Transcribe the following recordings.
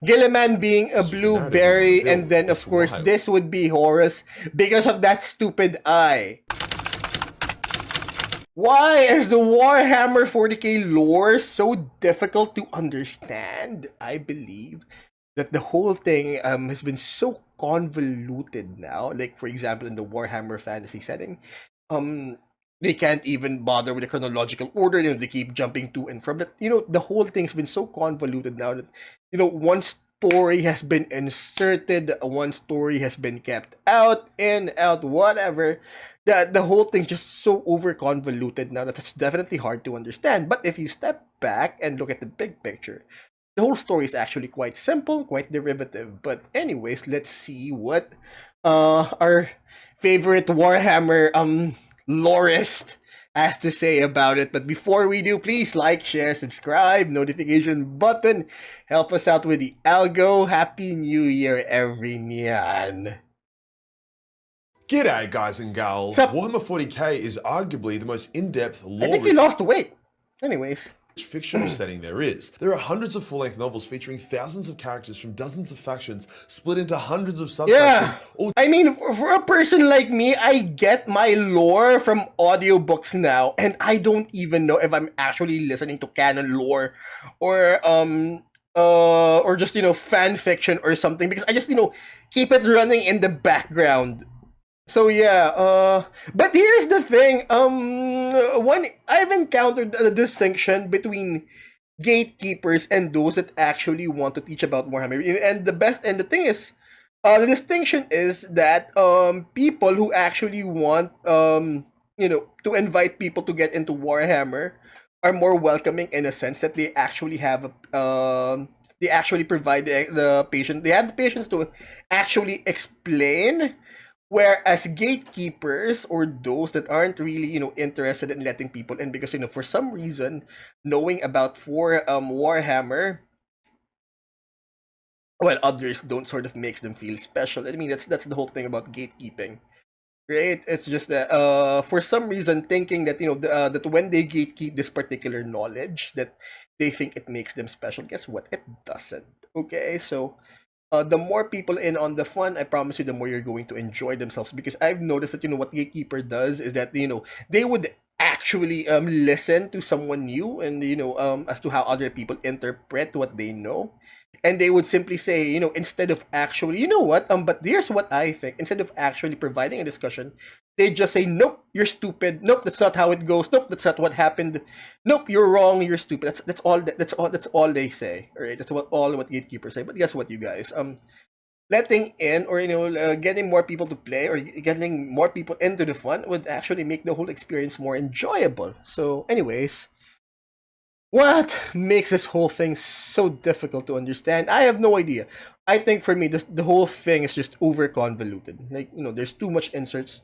Gilliman being a blueberry, and then of It's course wild. this would be Horus because of that stupid eye. Why is the Warhammer 40k lore so difficult to understand? I believe that the whole thing has been so convoluted now. Like for example, in the Warhammer fantasy setting, um, they can't even bother with the chronological order. They keep jumping to and from. That the whole thing's been so convoluted now that one story has been inserted, one story has been kept out, in, out, whatever. The whole thing's just so over convoluted now that it's definitely hard to understand. But if you step back and look at the big picture, the whole story is actually quite simple, quite derivative. But anyways, let's see what our favorite Warhammer lorist has to say about it. But before we do, please like, share, subscribe, notification button. Help us out with the algo. Happy New Year, everyone. G'day, guys and gals. Warhammer 40k is arguably the most in-depth, I think you lore-rich lost weight. Anyways. fictional setting there is. There are hundreds of full-length novels featuring thousands of characters from dozens of factions, split into hundreds of sub-factions. Yeah. I mean, for a person like me, I get my lore from audiobooks now, and I don't even know if I'm actually listening to canon lore or just fan fiction or something, because I just keep it running in the background. So yeah, but here's the thing. One I've encountered a distinction between gatekeepers and those that actually want to teach about Warhammer. And the thing is, the distinction is that people who actually want to invite people to get into Warhammer are more welcoming in a sense that they actually have they actually provide the patient. They have the patience to actually explain. Whereas gatekeepers or those that aren't really, interested in letting people in because, for some reason, knowing about Warhammer, while others don't sort of makes them feel special. I mean, that's the whole thing about gatekeeping, right? It's just that for some reason thinking that that when they gatekeep this particular knowledge that they think it makes them special. Guess what? It doesn't. Okay, so the more people in on the fun, I promise you, the more you're going to enjoy themselves. Because I've noticed that what Gatekeeper does is that they would actually listen to someone new and as to how other people interpret what they know, and they would simply say instead of actually what but here's what I think, instead of actually providing a discussion, they just say, nope, you're stupid. Nope, that's not how it goes. Nope, that's not what happened. Nope, you're wrong. You're stupid. That's all they say. All right, that's what gatekeepers say. But guess what, you guys? Letting in or getting more people to play or getting more people into the fun would actually make the whole experience more enjoyable. So, anyways, what makes this whole thing so difficult to understand? I have no idea. I think for me, the whole thing is just over convoluted. Like there's too much inserts.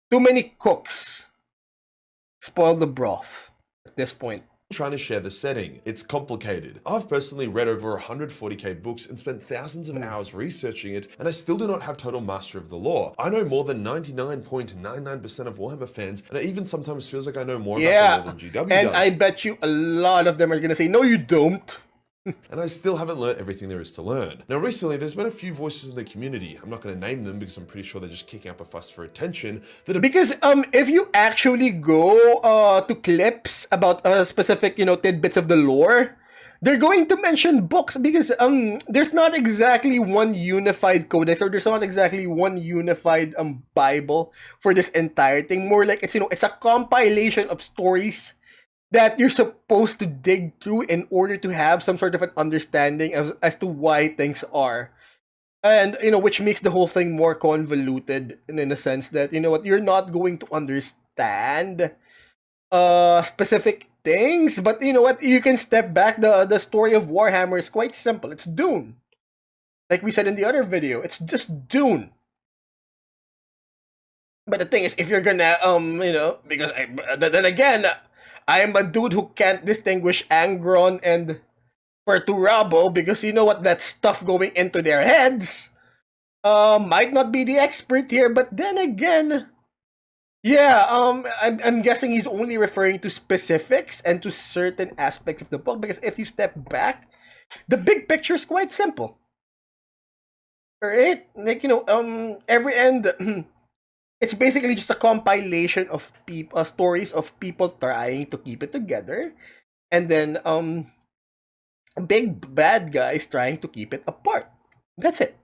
Too many cooks spoil the broth at this point. Trying to share the setting. It's complicated. I've personally read over 100 40k books and spent thousands of hours researching it, and I still do not have total mastery of the lore. I know more than 99.99% of Warhammer fans, and it even sometimes feels like I know more about the lore than GW and does. I bet you a lot of them are gonna say, no, you don't. And I still haven't learned everything there is to learn. Now recently, there's been a few voices in the community, I'm not going to name them because I'm pretty sure they're just kicking up a fuss for attention, that are because if you actually go to clips about specific tidbits of the lore, they're going to mention books because there's not exactly one unified codex, or there's not exactly one unified Bible for this entire thing. More like it's a compilation of stories that you're supposed to dig through in order to have some sort of an understanding as to why things are. And, which makes the whole thing more convoluted in a sense that, what, you're not going to understand specific things, but you know what, you can step back. The story of Warhammer is quite simple. It's Dune. Like we said in the other video, it's just Dune. But the thing is, if you're gonna, because then again, I am a dude who can't distinguish Angron and Perturabo because you know what, that stuff going into their heads might not be the expert here. But then again, yeah, I'm guessing he's only referring to specifics and to certain aspects of the book, because if you step back, the big picture is quite simple. right? Like, every end, it's basically just a compilation of stories of people trying to keep it together, and then big bad guys trying to keep it apart. That's it.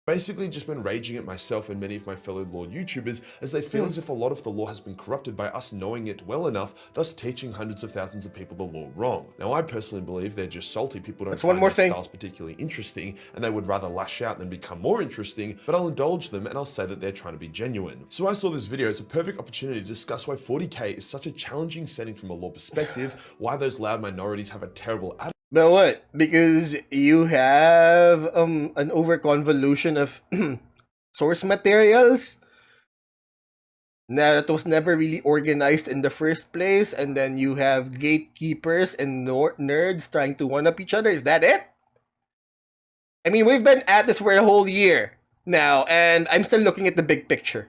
Basically just been raging at myself and many of my fellow lore YouTubers as they feel as if a lot of the lore has been corrupted by us knowing it well enough, thus teaching hundreds of thousands of people the lore wrong. Now I personally believe they're just salty, people don't That's one find more their thing. styles particularly interesting and they would rather lash out than become more interesting, but I'll indulge them and I'll say that they're trying to be genuine. So I saw this video as a perfect opportunity to discuss why 40k is such a challenging setting from a lore perspective, why those loud minorities have a terrible attitude. But what? Because you have an overconvolution of source materials that was never really organized in the first place, and then you have gatekeepers and nerds trying to one up each other. Is that it? I mean, we've been at this for a whole year now, and I'm still looking at the big picture.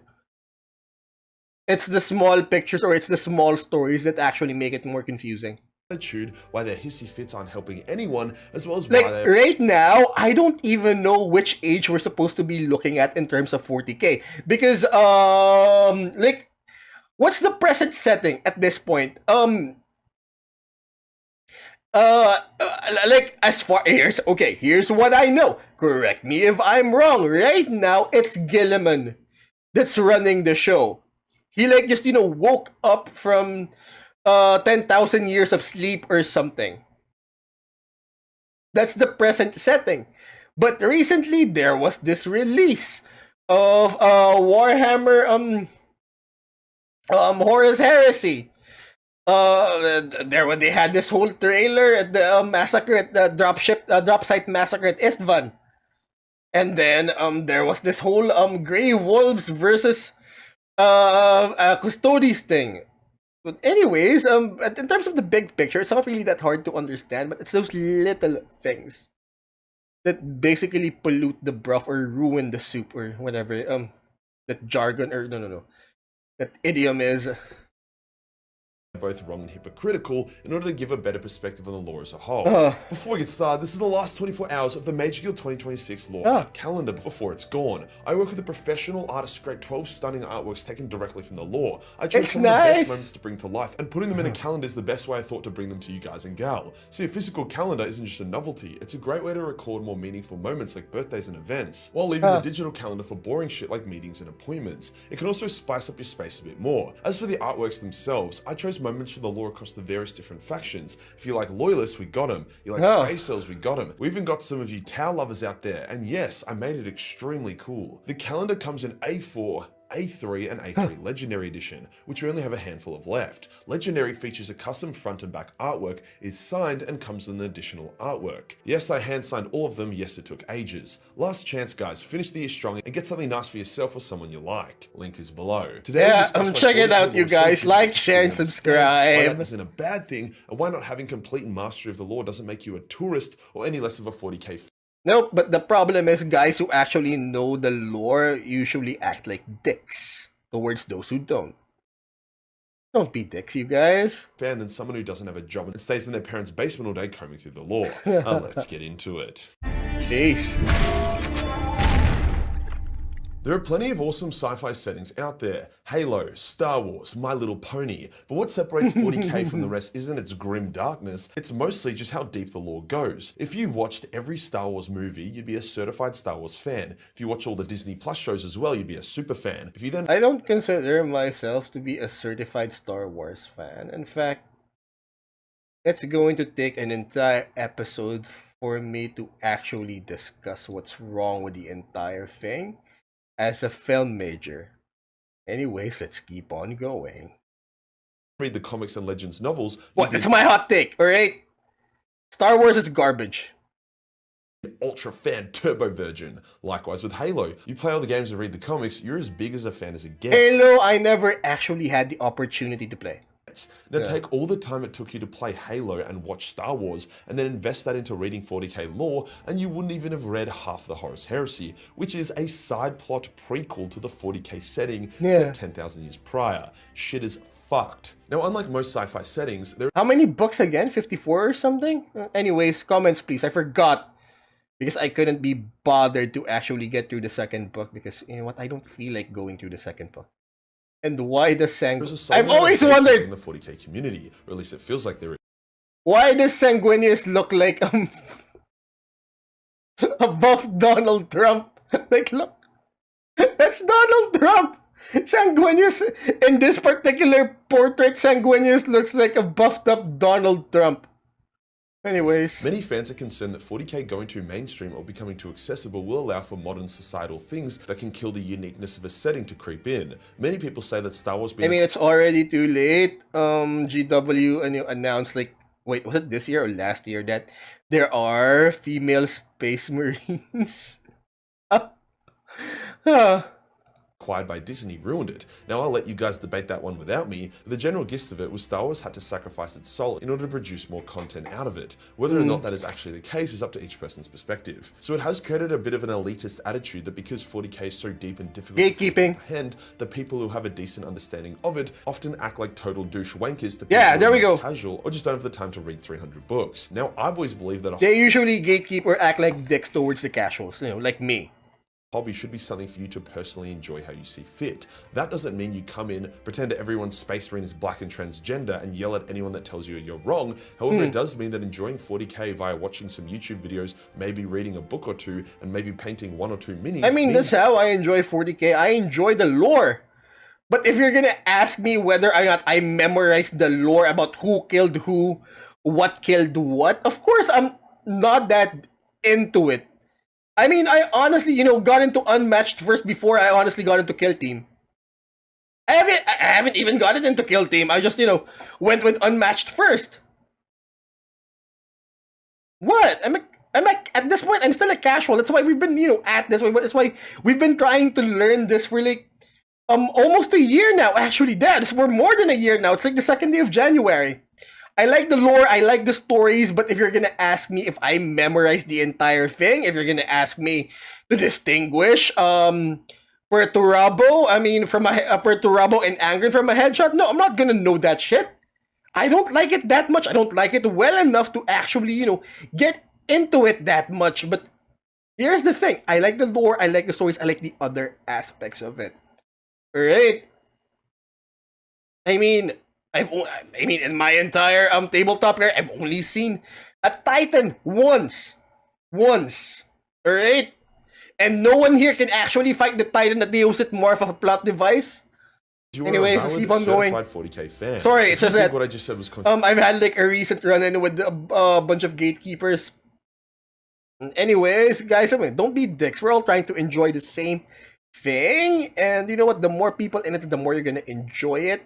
It's the small pictures or it's the small stories that actually make it more confusing. Why their hissy fits aren't helping anyone, as well as Like, why they're right now, I don't even know which age we're supposed to be looking at in terms of 40k. Because, like, what's the present setting at this point? Like, as far, here's what I know. Correct me if I'm wrong. Right now, it's Gilliman that's running the show. He, like, just, woke up from 10,000 years of sleep or something. That's the present setting. But recently, there was this release of Warhammer Horus Heresy. They had this whole trailer at the massacre at the drop site massacre at Istvan, and then there was this whole Grey Wolves versus Custodes thing. But anyways, in terms of the big picture, it's not really that hard to understand, but it's those little things that basically pollute the broth or ruin the soup or whatever. That jargon or no, that idiom is. both wrong and hypocritical in order to give a better perspective on the lore as a whole. Before we get started, this is the last 24 hours of the Majorkill 2026 lore art calendar before it's gone. I work with a professional artist to create 12 stunning artworks taken directly from the lore. I chose some of the best moments to bring to life, and putting them in a calendar is the best way I thought to bring them to you guys and gal. See, a physical calendar isn't just a novelty, it's a great way to record more meaningful moments like birthdays and events, while leaving the digital calendar for boring shit like meetings and appointments. It can also spice up your space a bit more. As for the artworks themselves, I chose moments from the lore across the various different factions. If you like loyalists, we got them. You like space cells, we got them. We even got some of you Tau lovers out there, and yes, I made it extremely cool. The calendar comes in A4, A3 and A3 Legendary Edition, which we only have a handful of left. Legendary features a custom front and back artwork, is signed and comes with an additional artwork. Yes, I hand signed all of them, yes it took ages. Last chance guys, finish the year strong and get something nice for yourself or someone you like. Link is below. Today check it out you guys, like, share and subscribe. Why that isn't a bad thing, and why not having complete mastery of the lore doesn't make you a tourist or any less of a 40k fan. Nope, but the problem is guys who actually know the lore usually act like dicks towards those who don't. Don't be dicks, you guys. Fan than someone who doesn't have a job and stays in their parents' basement all day combing through the lore. Let's get into it. Peace. There are plenty of awesome sci-fi settings out there. Halo, Star Wars, My Little Pony. But what separates 40k from the rest isn't its grim darkness, it's mostly just how deep the lore goes. If you watched every Star Wars movie, you'd be a certified Star Wars fan. If you watch all the Disney Plus shows as well, you'd be a super fan. If you then... I don't consider myself to be a certified Star Wars fan. In fact, it's going to take an entire episode for me to actually discuss what's wrong with the entire thing as a film major. Anyways, let's keep on going. Read the comics and Legends novels. What? That's my hot take, alright? Star Wars is garbage. Ultra fan turbo virgin. Likewise with Halo. You play all the games and read the comics, you're as big as a fan as it gets. Halo, I never actually had the opportunity to play. Now take all the time it took you to play Halo and watch Star Wars, and then invest that into reading 40k lore, and you wouldn't even have read half the Horus Heresy, which is a side plot prequel to the 40k setting set 10,000 years prior. Shit is fucked. Now, unlike most sci-fi settings, there... How many books again? 54 or something? Anyways, comments please, I forgot. because I couldn't be bothered to actually get through the second book because you know what, I don't feel like going through the second book. And why does I've always wondered in the 40k community, or at least it feels like there is. Why does Sanguinius look like a buff Donald Trump? Like, look, that's Donald Trump. Sanguinius, in this particular portrait, Sanguinius looks like a buffed up Donald Trump. Anyways. Many fans are concerned that 40k going too mainstream or becoming too accessible will allow for modern societal things that can kill the uniqueness of a setting to creep in. Many people say that Star Wars being... I mean, it's already too late. GW announced, like, wait, was it this year or last year, that there are female space marines? Acquired by Disney ruined it. Now I'll let you guys debate that one without me, but the general gist of it was Star Wars had to sacrifice its soul in order to produce more content out of it. Whether or not that is actually the case is up to each person's perspective. So it has created a bit of an elitist attitude that because 40k is so deep and difficult to comprehend, the people who have a decent understanding of it often act like total douche wankers to people there we who are go. casual or just don't have the time to read 300 books. Now I've always believed that they usually gatekeep or act like dicks towards the casuals, you know, like me. Hobby should be something for you to personally enjoy how you see fit. That doesn't mean you come in, pretend that everyone's space marine is black and transgender, and yell at anyone that tells you you're wrong. However, it does mean that enjoying 40k via watching some YouTube videos, maybe reading a book or two, and maybe painting 1 or 2 minis. I mean, that's how I enjoy 40k. I enjoy the lore. But if you're gonna ask me whether or not I memorized the lore about who killed who, what killed what, of course I'm not that into it. I mean, I honestly, you know, got into Unmatched first before I honestly got into Kill Team. I haven't even gotten into Kill Team. I just, you know, went with Unmatched first. What? At this point, I'm still a casual. That's why we've been, you know, at this way. That's why we've been trying to learn this for like almost a year now. Actually, that's for more than a year now. It's like the 2nd day of January. I like the lore, I like the stories, but if you're gonna ask me if I memorized the entire thing, if you're gonna ask me to distinguish Perturabo, I mean, from a Perturabo and Angren from a headshot, no, I'm not gonna know that shit. I don't like it that much. I don't like it well enough to actually, you know, get into it that much. But here's the thing. I like the lore, I like the stories, I like the other aspects of it. Alright? I mean, in my entire tabletop career, I've only seen a Titan once. Alright? And no one here can actually fight the Titan that they use it more of a plot device. Anyways, let's keep on going. 40k fan. Sorry, it's just that what I just said was I've had like a recent run-in with a bunch of gatekeepers. Anyways, guys, I mean, don't be dicks. We're all trying to enjoy the same thing. And you know what? The more people in it, the more you're gonna enjoy it.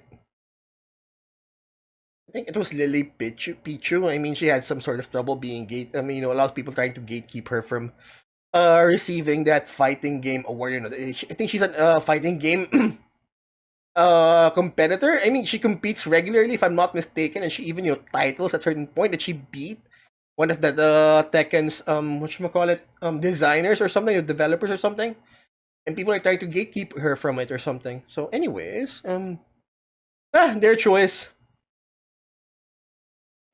I think it was Lily Pichu. I mean, she had some sort of trouble being I mean, you know, a lot of people trying to gatekeep her from receiving that fighting game award. You know, I think she's a fighting game competitor. I mean, she competes regularly, if I'm not mistaken, and she even, you know, titles at a certain point that she beat one of the Tekken's designers or something, or developers or something. And people are trying to gatekeep her from it or something. So, anyways, their choice.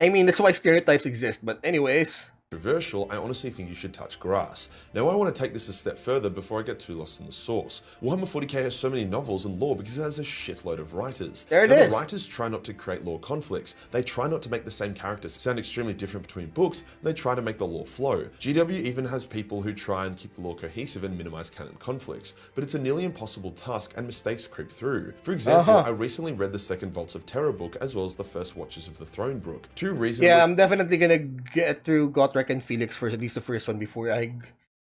I mean, that's why stereotypes exist, but anyways. Controversial, I honestly think you should touch grass. Now I want to take this a step further before I get too lost in the source. Warhammer 40k has so many novels and lore because it has a shitload of writers. There it is. The writers try not to create lore conflicts. They try not to make the same characters sound extremely different between books, and they try to make the lore flow. GW even has people who try and keep the lore cohesive and minimize canon conflicts, but it's a nearly impossible task and mistakes creep through. For example, I recently read the second Vaults of Terror book as well as the first Watches of the Throne book. Two reasons. Yeah, I'm definitely gonna get through Gotrek and Felix first, at least the first one, before I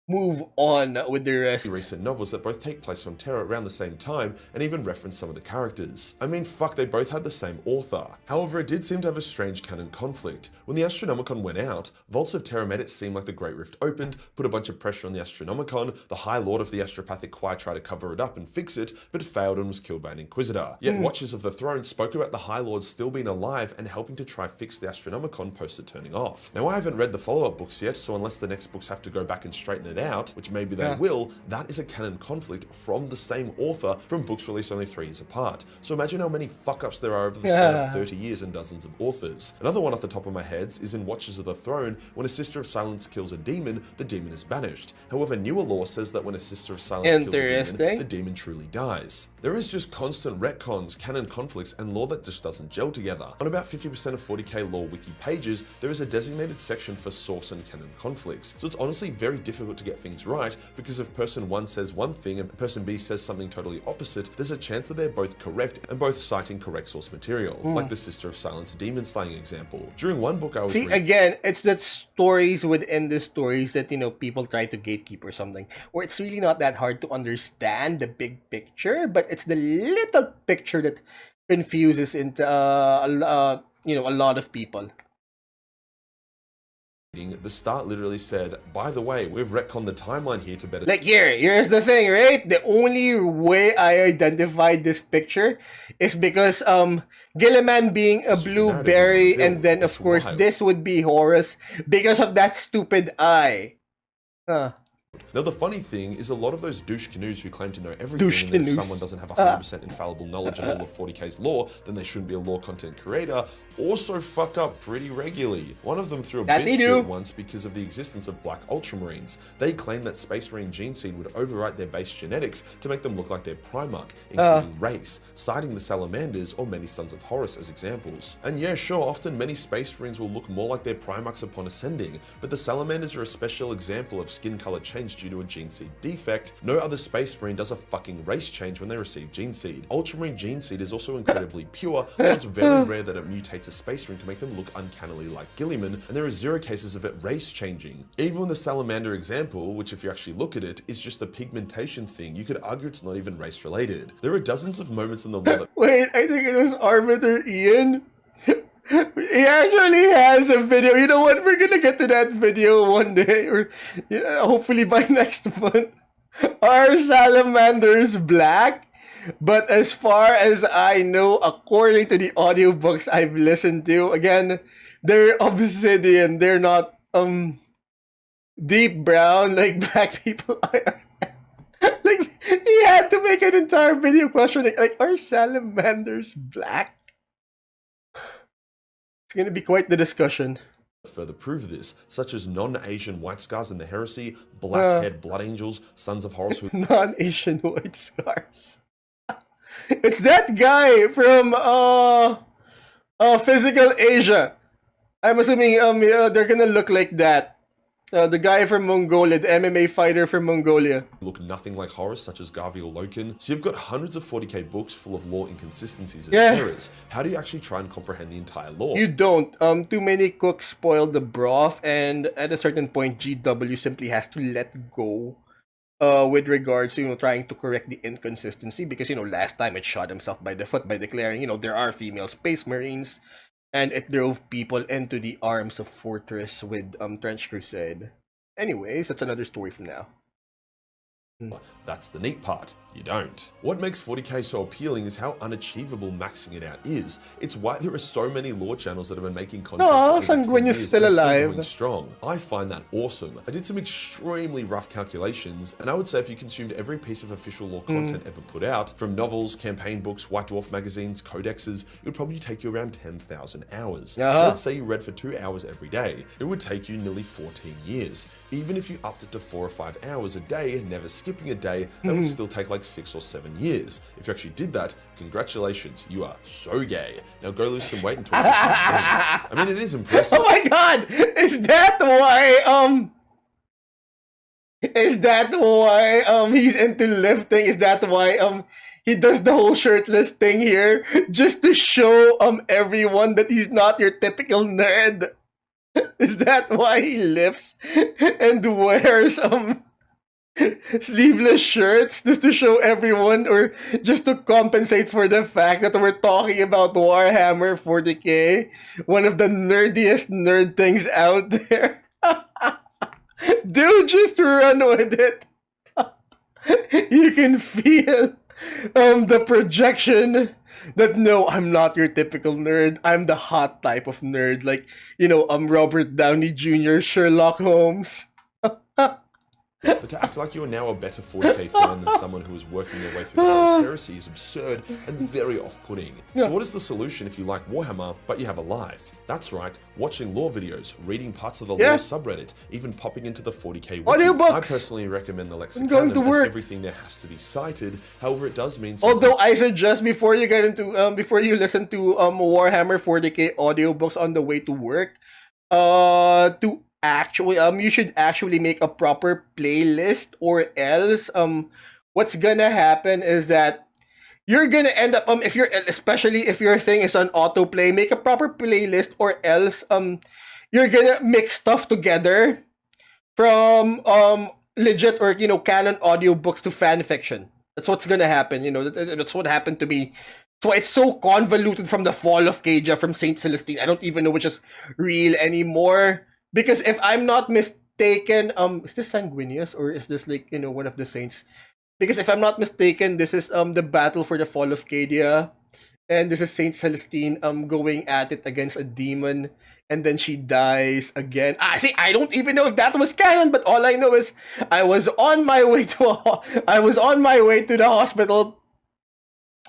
move on with the rest. Recent novels that both take place on Terra around the same time and even reference some of the characters. I mean, fuck, they both had the same author. However, it did seem to have a strange canon conflict. When the Astronomicon went out, Vaults of Terra made it seem like the Great Rift opened, put a bunch of pressure on the Astronomicon, the High Lord of the Astropathic Choir tried to cover it up and fix it, but failed and was killed by an Inquisitor. Yet Watchers of the Throne spoke about the High Lord still being alive and helping to try fix the Astronomicon post it turning off. Now, I haven't read the follow-up books yet, so unless the next books have to go back and straighten it it out, which maybe they Yeah. will, that is a canon conflict from the same author from books released only 3 years apart. So imagine how many fuck-ups there are over the span of 30 years and dozens of authors. Another one off the top of my head is in Watchers of the Throne. When a Sister of Silence kills a demon, the demon is banished. However, newer lore says that when a Sister of Silence kills a demon, the demon truly dies. There is just constant retcons, canon conflicts, and lore that just doesn't gel together. On about 50% of 40k lore wiki pages, there is a designated section for source and canon conflicts. So it's honestly very difficult to get things right, because if person 1 says one thing and person B says something totally opposite, there's a chance that they're both correct and both citing correct source material, like the Sister of Silence demon slaying example. During one book I was again, it's that stories within the stories that, you know, people try to gatekeep or something, or it's really not that hard to understand the big picture, but it's the little picture that confuses into you know, a lot of people. the start literally said, by the way, we've retconned the timeline here to better... Like, here's the thing, right? The only way I identified this picture is because Gilliman being a blueberry, and then of course this would be Horus because of that stupid eye. Now, the funny thing is a lot of those douche canoes who claim to know everything, and if someone doesn't have 100% infallible knowledge on all of 40k's lore, then they shouldn't be a lore content creator, also fuck up pretty regularly. One of them threw a bitch fit once because of the existence of black ultramarines. They claimed that Space Marine gene seed would overwrite their base genetics to make them look like their Primarch, including race, citing the Salamanders or many Sons of Horus as examples. And yeah, sure, often many Space Marines will look more like their Primarchs upon ascending, but the Salamanders are a special example of skin color change due to a gene seed defect. No other Space Marine does a fucking race change when they receive gene seed. Ultramarine gene seed is also incredibly pure, so it's very rare that it mutates a Space Marine to make them look uncannily like Gilliman, and there are 0 cases of it race changing. Even in the Salamander example, which if you actually look at it, is just a pigmentation thing, you could argue it's not even race related. There are dozens of moments in the lore that... Wait, I think it was Arbiter Ian. He actually has a video. You know what? We're gonna get to that video one day, or hopefully by next month. Are salamanders black? But as far as I know, according to the audiobooks I've listened to, again, they're obsidian. They're not deep brown like black people are. Like, he had to make an entire video questioning, like, are salamanders black? It's gonna be quite the discussion. Further prove this, such as non-Asian white scars in the heresy, black-haired blood angels, Sons of Horus who... Non-Asian white scars. It's that guy from Physical Asia. I'm assuming they're gonna look like that. The guy from Mongolia, the MMA fighter from Mongolia. Look nothing like Horus, such as Garvey or Loken. So you've got hundreds of 40k books full of lore inconsistencies and errors. How do you actually try and comprehend the entire lore? You don't. Too many cooks spoil the broth, and at a certain point, GW simply has to let go. With regards to trying to correct the inconsistency, because last time it shot himself by the foot by declaring there are female space marines, and it drove people into the arms of Fortress with Trench Crusade. Anyways, that's another story from now. That's the neat part. You don't. What makes 40k so appealing is how unachievable maxing it out is. It's why there are so many lore channels that have been making content for Sanguine is still alive. Going strong. I find that awesome. I did some extremely rough calculations, and I would say if you consumed every piece of official lore content ever put out, from novels, campaign books, White Dwarf magazines, codexes, it would probably take you around 10,000 hours. Let's say you read for 2 hours every day. It would take you nearly 14 years. Even if you upped it to 4 or 5 hours a day, never skipping a day, that would still take like 6 or 7 years. If you actually did that, congratulations, you are so gay. Now go lose some weight and talk to me. I mean, it is impressive. Oh my god! Is that why he's into lifting? Is that why he does the whole shirtless thing here? Just to show everyone that he's not your typical nerd? Is that why he lifts and wears sleeveless shirts just to show everyone, or just to compensate for the fact that we're talking about Warhammer 40k, one of the nerdiest nerd things out there? Dude, just run with it. You can feel the projection that no, I'm not your typical nerd. I'm the hot type of nerd, like Robert Downey Jr., Sherlock Holmes. But to act like you are now a better 40k fan than someone who is working their way through the Horus heresy is absurd and very off-putting. So what is the solution if you like Warhammer, but you have a life? That's right, watching lore videos, reading parts of the lore subreddit, even popping into the 40k wiki. Audiobooks. I personally recommend the lexicon, as everything there has to be cited. However, it does mean something. Although I suggest before you get into before you listen to Warhammer 40k audiobooks on the way to work, to actually you should actually make a proper playlist, or else what's gonna happen is that you're gonna end up if you're, especially if your thing is on autoplay, make a proper playlist, or else you're gonna mix stuff together from legit or canon audiobooks to fan fiction. That's what's gonna happen. That's what happened to me. So it's so convoluted from the fall of Cadia, from Saint Celestine. I don't even know which is real anymore. Because if I'm not mistaken, is this Sanguinius, or is this like one of the saints? Because if I'm not mistaken, this is the battle for the fall of Cadia, and this is Saint Celestine going at it against a demon, and then she dies again. See, I don't even know if that was canon, but all I know is I was on my way to the hospital.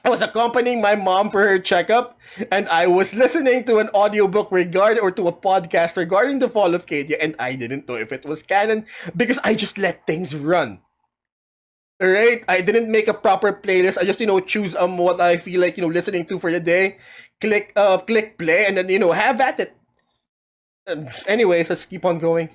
I was accompanying my mom for her checkup, and I was listening to an audiobook to a podcast regarding the fall of Cadia, and I didn't know if it was canon because I just let things run. Alright? I didn't make a proper playlist. I just, choose what I feel like, listening to for the day. Click play, and then, have at it. Anyways, let's keep on going.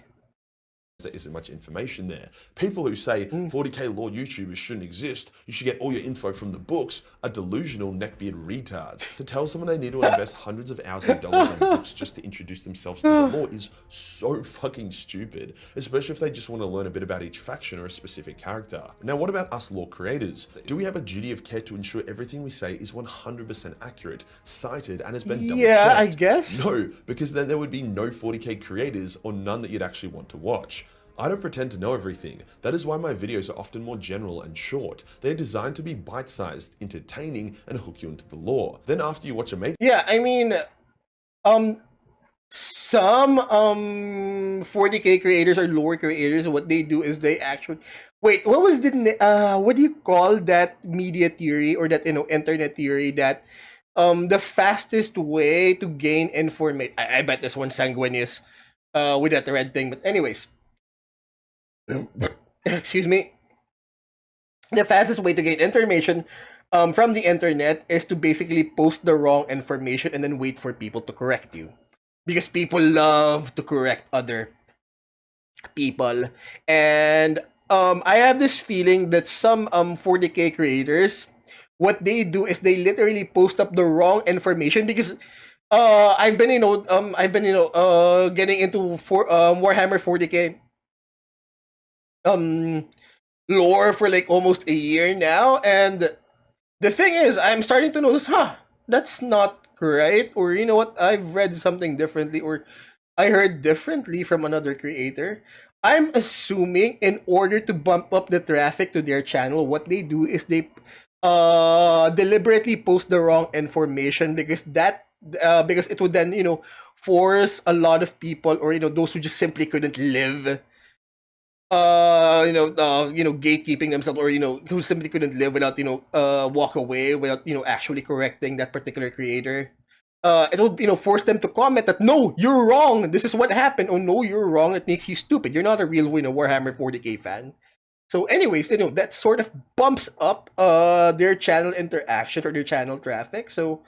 There isn't much information there. People who say 40k lore YouTubers shouldn't exist, you should get all your info from the books, are delusional neckbeard retards. To tell someone they need to invest hundreds of hours of dollars on books just to introduce themselves to the lore is so fucking stupid, especially if they just want to learn a bit about each faction or a specific character. Now, what about us lore creators? Do we have a duty of care to ensure everything we say is 100% accurate, cited, and has been double-checked? Yeah, I guess. No, because then there would be no 40k creators, or none that you'd actually want to watch. I don't pretend to know everything. That is why my videos are often more general and short. They're designed to be bite-sized, entertaining, and hook you into the lore. Then after you watch a Yeah, I mean, some 40k creators or lore creators, what they do is they actually wait. What was what do you call that media theory, or that internet theory, that the fastest way to gain information? I bet this one's Sanguinius with that red thing. But anyways. Excuse me. The fastest way to gain information from the internet is to basically post the wrong information and then wait for people to correct you. Because people love to correct other people. And I have this feeling that some 40k creators, what they do is they literally post up the wrong information, because I've been getting into Warhammer 40k lore for like almost a year now, and the thing is, I'm starting to notice, that's not right, or what, I've read something differently, or I heard differently from another creator. I'm assuming in order to bump up the traffic to their channel, what they do is they deliberately post the wrong information, because it would then force a lot of people, or those who just simply couldn't live gatekeeping themselves, or who simply couldn't live without walk away without actually correcting that particular creator. It would force them to comment that, no, you're wrong, this is what happened. Oh no, you're wrong, it makes you stupid, you're not a real Warhammer 40k fan. So anyways, that sort of bumps up their channel interaction or their channel traffic. So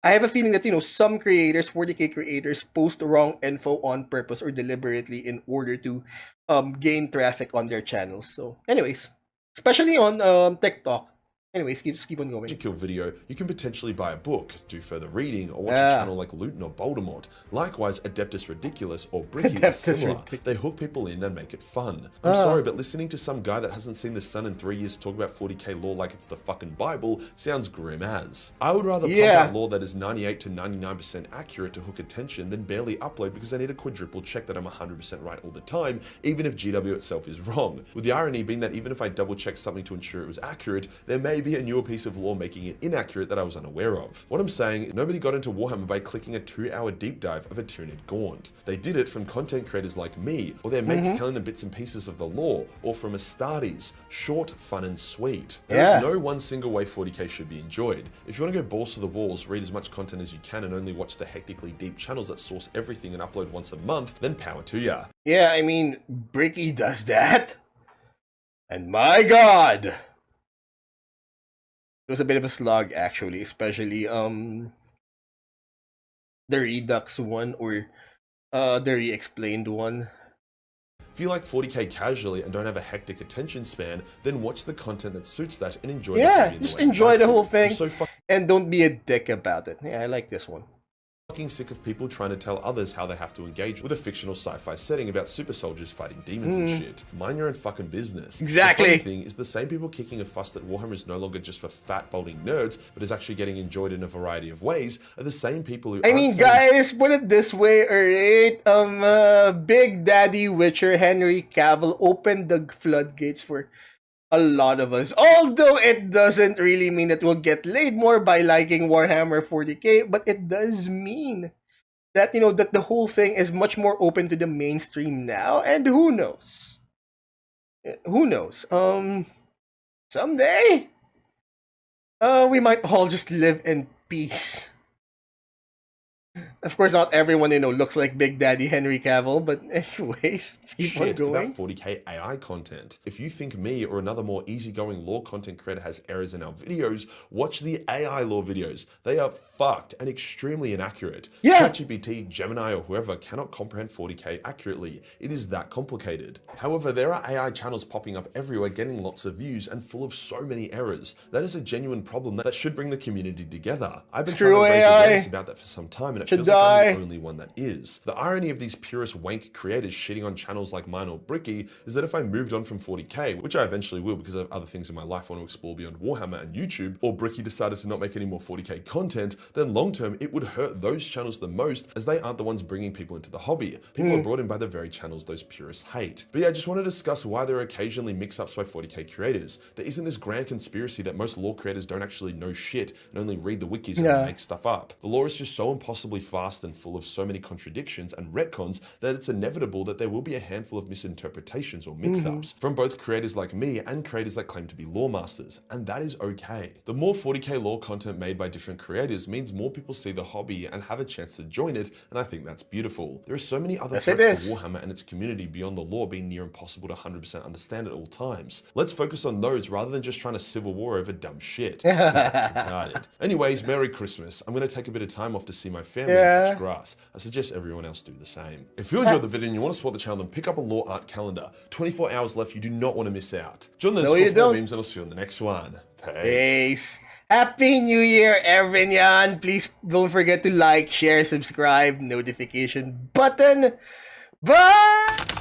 I have a feeling that some creators, 40k creators, post the wrong info on purpose or deliberately in order to gain traffic on their channels. So anyways, especially on TikTok. Anyways, keep on going. Majorkill video, you can potentially buy a book, do further reading, or watch a channel like Luton or Voldemort. Likewise, Adeptus Ridiculous or Bricky is similar. They hook people in and make it fun. I'm sorry, but listening to some guy that hasn't seen the sun in 3 years talk about 40k lore like it's the fucking Bible sounds grim as. I would rather pump out lore that is 98 to 99% accurate to hook attention than barely upload because I need a quadruple check that I'm 100% right all the time, even if GW itself is wrong. With the irony being that even if I double check something to ensure it was accurate, there may be a newer piece of lore making it inaccurate that I was unaware of. What I'm saying is nobody got into Warhammer by clicking a 2-hour deep dive of a Tyranid Gaunt. They did it from content creators like me, or their mates telling them bits and pieces of the lore, or from Astartes. Short, fun, and sweet. There is no one single way 40k should be enjoyed. If you want to go balls to the walls, read as much content as you can, and only watch the hectically deep channels that source everything and upload once a month, then power to ya. Yeah, I mean, Bricky does that. And my god! It was a bit of a slog, actually, especially the Redux one, or the re-explained one. If you like 40k casually and don't have a hectic attention span, then watch the content that suits that and enjoy the hobby in the just way you enjoy like the to. whole thing, I'm so and don't be a dick about it. Yeah, I like this one. fucking sick of people trying to tell others how they have to engage with a fictional sci-fi setting about super soldiers fighting demons and shit. Mind your own fucking business. Exactly. The funny thing is the same people kicking a fuss that Warhammer is no longer just for fat, balding nerds, but is actually getting enjoyed in a variety of ways, are the same people who I mean, guys, put it this way, alright? Big Daddy Witcher Henry Cavill opened the floodgates for a lot of us. Although it doesn't really mean that we'll get laid more by liking Warhammer 40k, but it does mean that, that the whole thing is much more open to the mainstream now, and who knows? Who knows? Someday, we might all just live in peace. Of course, not everyone, looks like Big Daddy Henry Cavill, but anyways, let's keep on shit going. about 40k AI content. If you think me or another more easygoing lore content creator has errors in our videos, watch the AI lore videos. They are fucked and extremely inaccurate. Yeah. ChatGPT, Gemini, or whoever cannot comprehend 40k accurately. It is that complicated. However, there are AI channels popping up everywhere getting lots of views and full of so many errors. That is a genuine problem that should bring the community together. I've been trying to raise awareness about that for some time, and it feels like I'm the only one that is. The irony of these purist wank creators shitting on channels like mine or Bricky is that if I moved on from 40k, which I eventually will because I have other things in my life I want to explore beyond Warhammer and YouTube, or Bricky decided to not make any more 40k content, then long term it would hurt those channels the most, as they aren't the ones bringing people into the hobby. People are brought in by the very channels those purists hate. But yeah, I just want to discuss why there are occasionally mix-ups by 40k creators. There isn't this grand conspiracy that most lore creators don't actually know shit and only read the wikis and make stuff up. The lore is just so impossibly fast and full of so many contradictions and retcons that it's inevitable that there will be a handful of misinterpretations or mix-ups from both creators like me and creators that claim to be lore masters, and that is okay. The more 40k lore content made by different creators means more people see the hobby and have a chance to join it, and I think that's beautiful. There are so many other threats to Warhammer and its community beyond the lore being near impossible to 100% understand at all times. Let's focus on those rather than just trying to civil war over dumb shit. That's retarded. Anyways, Merry Christmas. I'm going to take a bit of time off to see my family and touch grass. I suggest everyone else do the same. If you enjoyed the video and you want to support the channel, then pick up a lore art calendar. 24 hours left, you do not want to miss out. Join the Discord for more memes and I'll see you on the next one. Peace. Happy New Year, everyone! Please don't forget to like, share, subscribe, notification button. Bye!